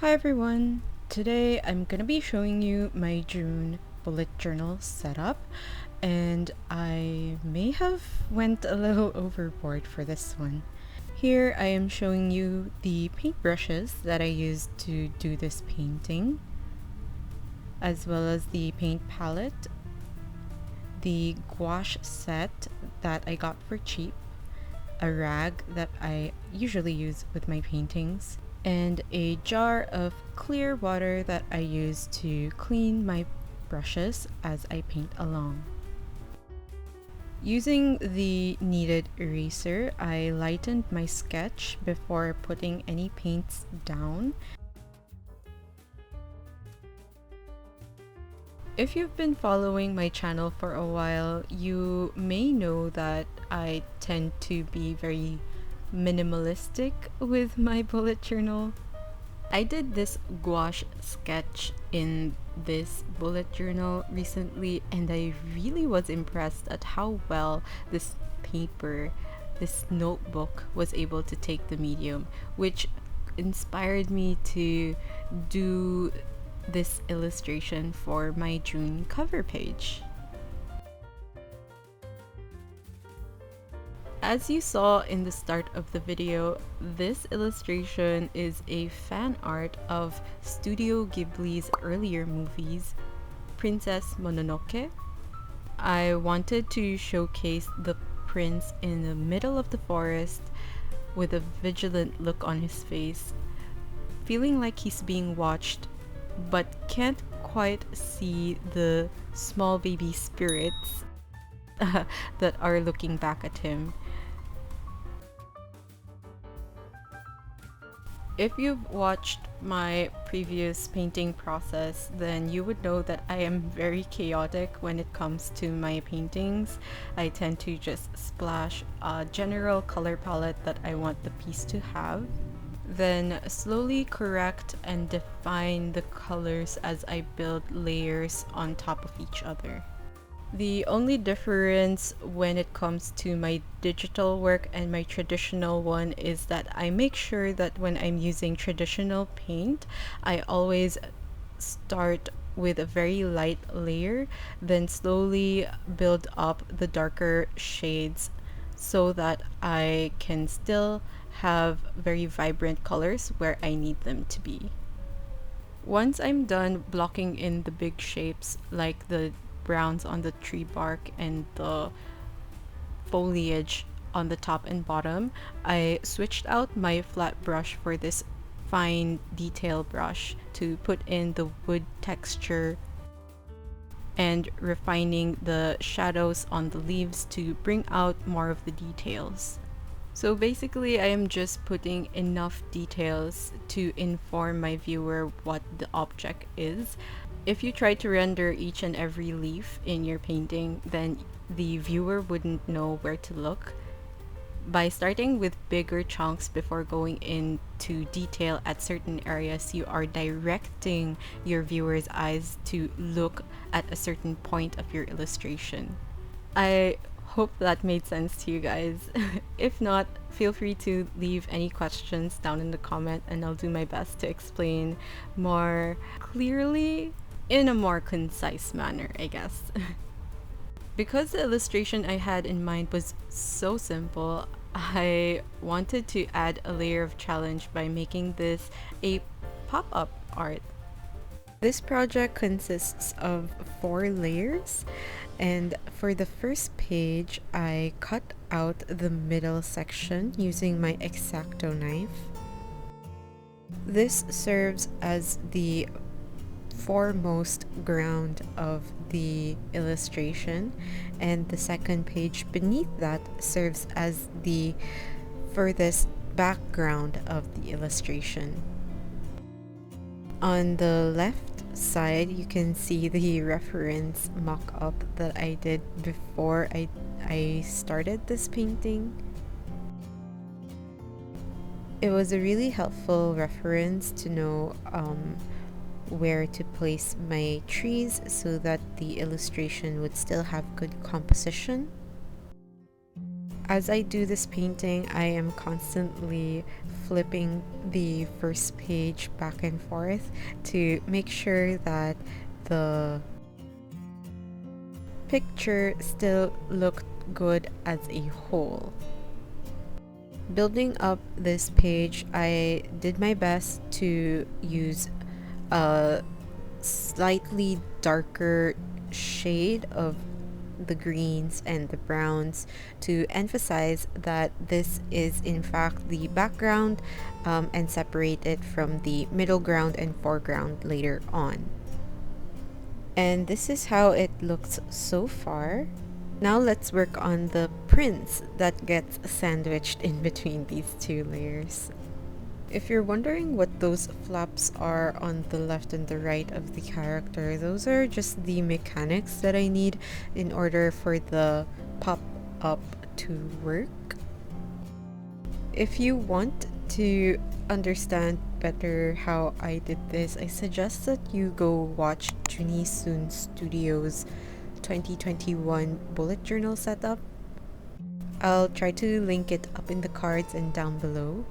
Hi everyone! Today I'm gonna be showing you my June bullet journal setup, and I may have went a little overboard for this one. Here I am showing you the paintbrushes that I used to do this painting, as well as the paint palette, the gouache set that I got for cheap, a rag that I usually use with my paintings, and a jar of clear water that I use to clean my brushes as I paint along. Using the kneaded eraser, I lightened my sketch before putting any paints down. If you've been following my channel for a while, you may know that I tend to be very minimalistic with my bullet journal. I did this gouache sketch in this bullet journal recently, and I really was impressed at how well this paper, this notebook, was able to take the medium, which inspired me to do this illustration for my June cover page. As you saw in the start of the video, this illustration is a fan art of Studio Ghibli's earlier movies, Princess Mononoke. I wanted to showcase the prince in the middle of the forest with a vigilant look on his face, feeling like he's being watched but can't quite see the small baby spirits that are looking back at him. If you've watched my previous painting process, then you would know that I am very chaotic when it comes to my paintings. I tend to just splash a general color palette that I want the piece to have, then slowly correct and define the colors as I build layers on top of each other. The only difference when it comes to my digital work and my traditional one is that I make sure that when I'm using traditional paint, I always start with a very light layer, then slowly build up the darker shades so that I can still have very vibrant colors where I need them to be. Once I'm done blocking in the big shapes like the browns on the tree bark and the foliage on the top and bottom, I switched out my flat brush for this fine detail brush to put in the wood texture and refining the shadows on the leaves to bring out more of the details. So basically, I am just putting enough details to inform my viewer what the object is. If you try to render each and every leaf in your painting, then the viewer wouldn't know where to look. By starting with bigger chunks before going into detail at certain areas, you are directing your viewer's eyes to look at a certain point of your illustration. I hope that made sense to you guys. If not, feel free to leave any questions down in the comment and I'll do my best to explain more clearly in a more concise manner, I guess. Because the illustration I had in mind was so simple, I wanted to add a layer of challenge by making this a pop-up art. This project consists of 4 layers, and for the first page, I cut out the middle section using my X-Acto knife. This serves as the foremost ground of the illustration, and the second page beneath that serves as the furthest background of the illustration. On the left side, you can see the reference mock-up that I did before I started this painting. It was a really helpful reference to know where to place my trees so that the illustration would still have good composition. As I do this painting, I am constantly flipping the first page back and forth to make sure that the picture still looked good as a whole. Building up this page, I did my best to use a slightly darker shade of the greens and the browns to emphasize that this is in fact the background, and separate it from the middle ground and foreground later on. And this is how it looks so far. Now let's work on the prints that gets sandwiched in between these two layers. If you're wondering what those flaps are on the left and the right of the character, those are just the mechanics that I need in order for the pop-up to work. If you want to understand better how I did this, I suggest that you go watch Juni Soon Studios' 2021 bullet journal setup. I'll try to link it up in the cards and down below.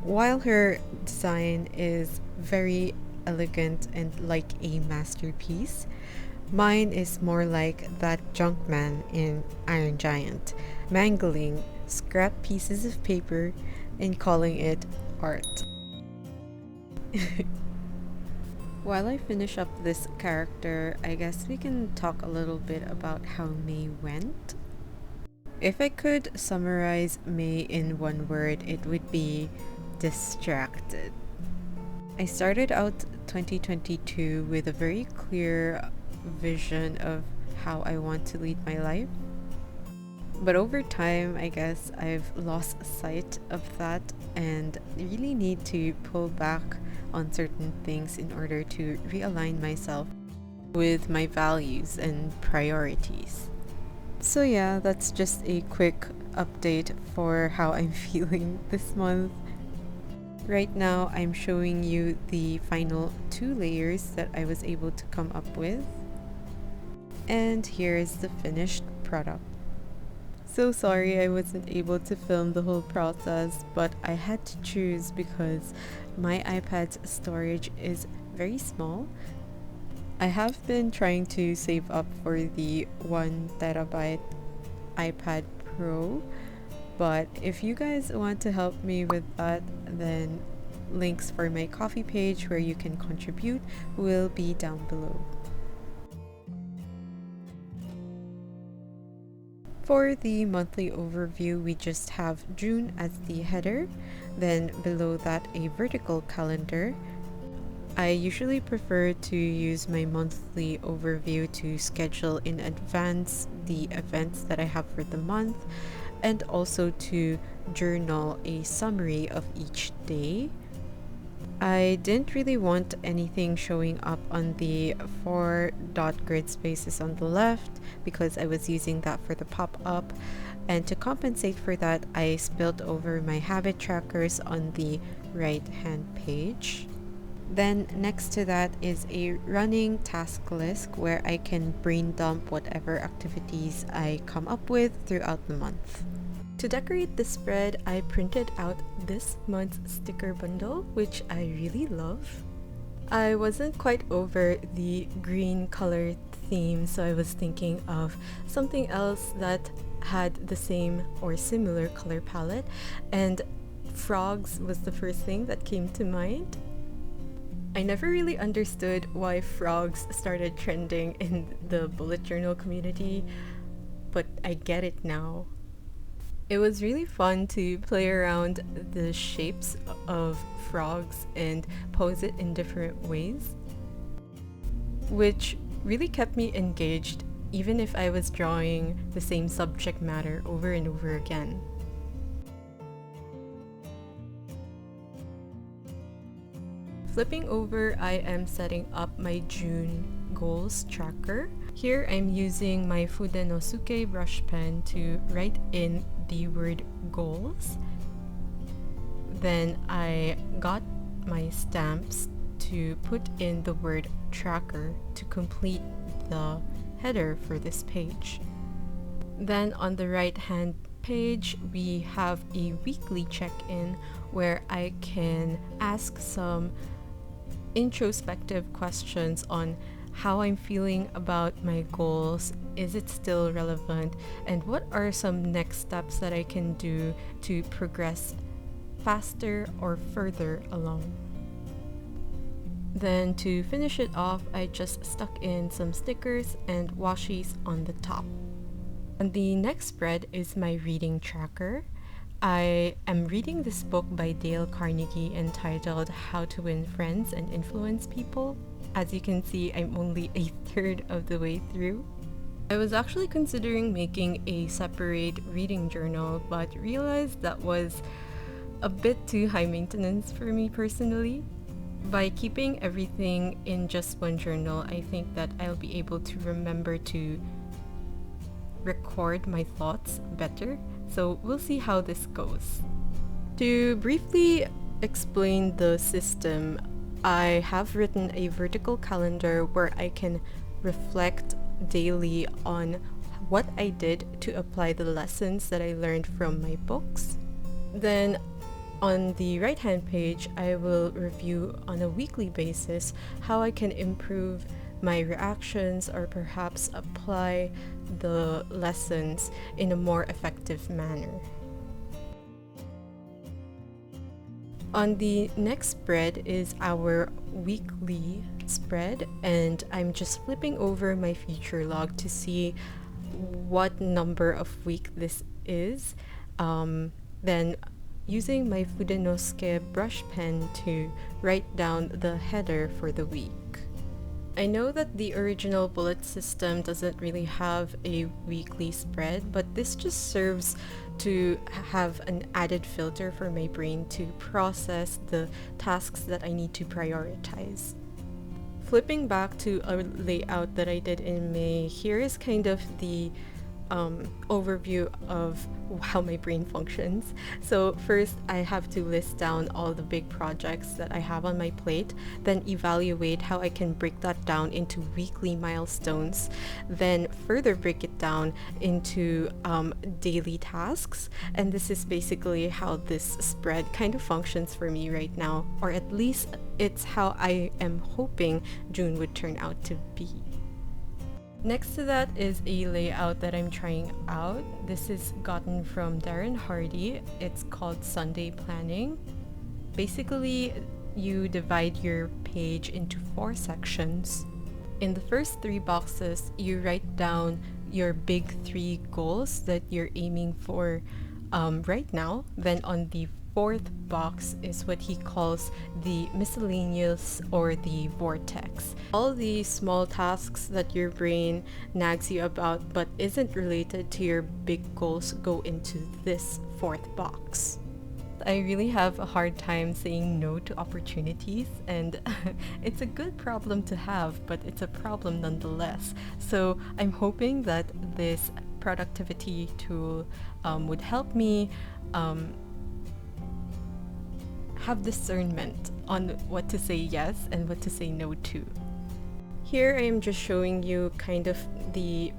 While her design is very elegant and like a masterpiece, mine is more like that junk man in Iron Giant, mangling scrap pieces of paper and calling it art. While I finish up this character, I guess we can talk a little bit about how May went. If I could summarize May in one word, it would be distracted. I started out 2022 with a very clear vision of how I want to lead my life. But over time, I guess I've lost sight of that and really need to pull back on certain things in order to realign myself with my values and priorities. So yeah, that's just a quick update for how I'm feeling this month. Right now, I'm showing you the final 2 layers that I was able to come up with. And here's the finished product. So sorry I wasn't able to film the whole process, but I had to choose because my iPad's storage is very small. I have been trying to save up for the 1TB iPad Pro, but if you guys want to help me with that, then links for my Ko-fi page where you can contribute will be down below. For the monthly overview, we just have June as the header, then below that a vertical calendar. I usually prefer to use my monthly overview to schedule in advance the events that I have for the month, and also to journal a summary of each day. I didn't really want anything showing up on the 4 dot grid spaces on the left because I was using that for the pop-up, and to compensate for that, I spilled over my habit trackers on the right hand page. Then next to that is a running task list where I can brain dump whatever activities I come up with throughout the month. To decorate the spread, I printed out this month's sticker bundle, which I really love. I wasn't quite over the green color theme, so I was thinking of something else that had the same or similar color palette, and frogs was the first thing that came to mind. I never really understood why frogs started trending in the bullet journal community, but I get it now. It was really fun to play around the shapes of frogs and pose it in different ways, which really kept me engaged even if I was drawing the same subject matter over and over again. Flipping over, I am setting up my June goals tracker. Here I'm using my Fudenosuke brush pen to write in the word goals. Then I got my stamps to put in the word tracker to complete the header for this page. Then on the right hand page, we have a weekly check-in where I can ask some introspective questions on how I'm feeling about my goals, is it still relevant, and what are some next steps that I can do to progress faster or further along. Then to finish it off, I just stuck in some stickers and washi's on the top. And the next spread is my reading tracker. I am reading this book by Dale Carnegie entitled How to Win Friends and Influence People. As you can see, I'm only a third of the way through. I was actually considering making a separate reading journal, but realized that was a bit too high maintenance for me personally. By keeping everything in just one journal, I think that I'll be able to remember to record my thoughts better. So we'll see how this goes. To briefly explain the system, I have written a vertical calendar where I can reflect daily on what I did to apply the lessons that I learned from my books. Then on the right-hand page, I will review on a weekly basis how I can improve my reactions or perhaps apply the lessons in a more effective manner. On the next spread is our weekly spread, and I'm just flipping over my future log to see what number of week this is. Then using my Fudenosuke brush pen to write down the header for the week. I know that the original bullet system doesn't really have a weekly spread, but this just serves to have an added filter for my brain to process the tasks that I need to prioritize. Flipping back to a layout that I did in May, here is kind of the overview of how my brain functions. So first, I have to list down all the big projects that I have on my plate, then evaluate how I can break that down into weekly milestones, then further break it down into daily tasks. And this is basically how this spread kind of functions for me right now, or at least it's how I am hoping June would turn out to be. Next to that is a layout that I'm trying out. This is gotten from Darren Hardy. It's called Sunday Planning. Basically, you divide your page into 4 sections. In the first 3 boxes, you write down your big 3 goals that you're aiming for right now. Then on the 4th box is what he calls the miscellaneous or the vortex. All the small tasks that your brain nags you about but isn't related to your big goals go into this 4th box. I really have a hard time saying no to opportunities, and it's a good problem to have, but it's a problem nonetheless. So I'm hoping that this productivity tool would help me have discernment on what to say yes and what to say no to. Here I am just showing you kind of the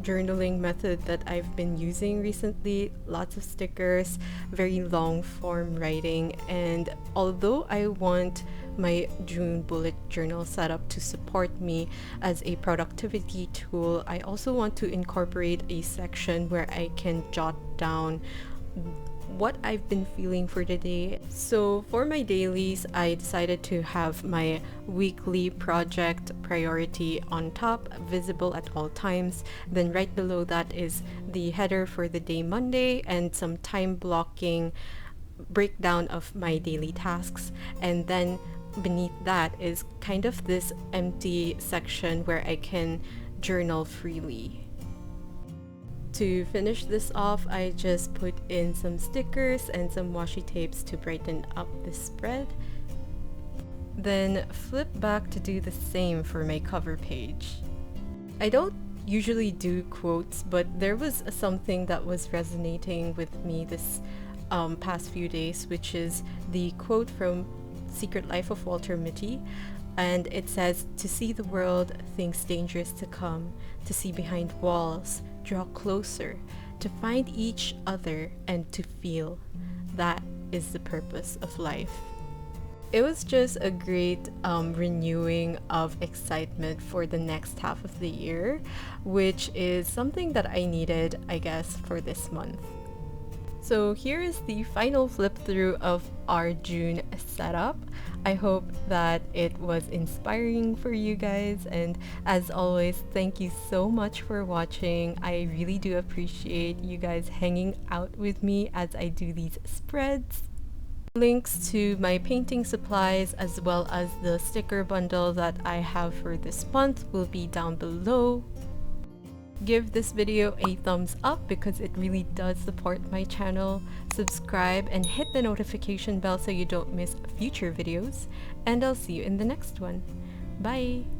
journaling method that I've been using recently. Lots of stickers, very long form writing, and although I want my June bullet journal setup to support me as a productivity tool, I also want to incorporate a section where I can jot down what I've been feeling for the day. So for my dailies, I decided to have my weekly project priority on top, visible at all times. Then right below that is the header for the day Monday and some time blocking breakdown of my daily tasks. And then beneath that is kind of this empty section where I can journal freely. To finish this off, I just put in some stickers and some washi tapes to brighten up the spread. Then flip back to do the same for my cover page. I don't usually do quotes, but there was something that was resonating with me this past few days, which is the quote from Secret Life of Walter Mitty. And it says, "To see the world, things dangerous to come, to see behind walls, draw closer, to find each other and to feel. That is the purpose of life. It was just a great renewing of excitement for the next half of the year, which is something that I needed, I guess, for this month. So here is the final flip through of our June setup. I hope that it was inspiring for you guys, and as always, thank you so much for watching. I really do appreciate you guys hanging out with me as I do these spreads. Links to my painting supplies as well as the sticker bundle that I have for this month will be down below. Give this video a thumbs up because it really does support my channel. Subscribe and hit the notification bell so you don't miss future videos. And I'll see you in the next one. Bye!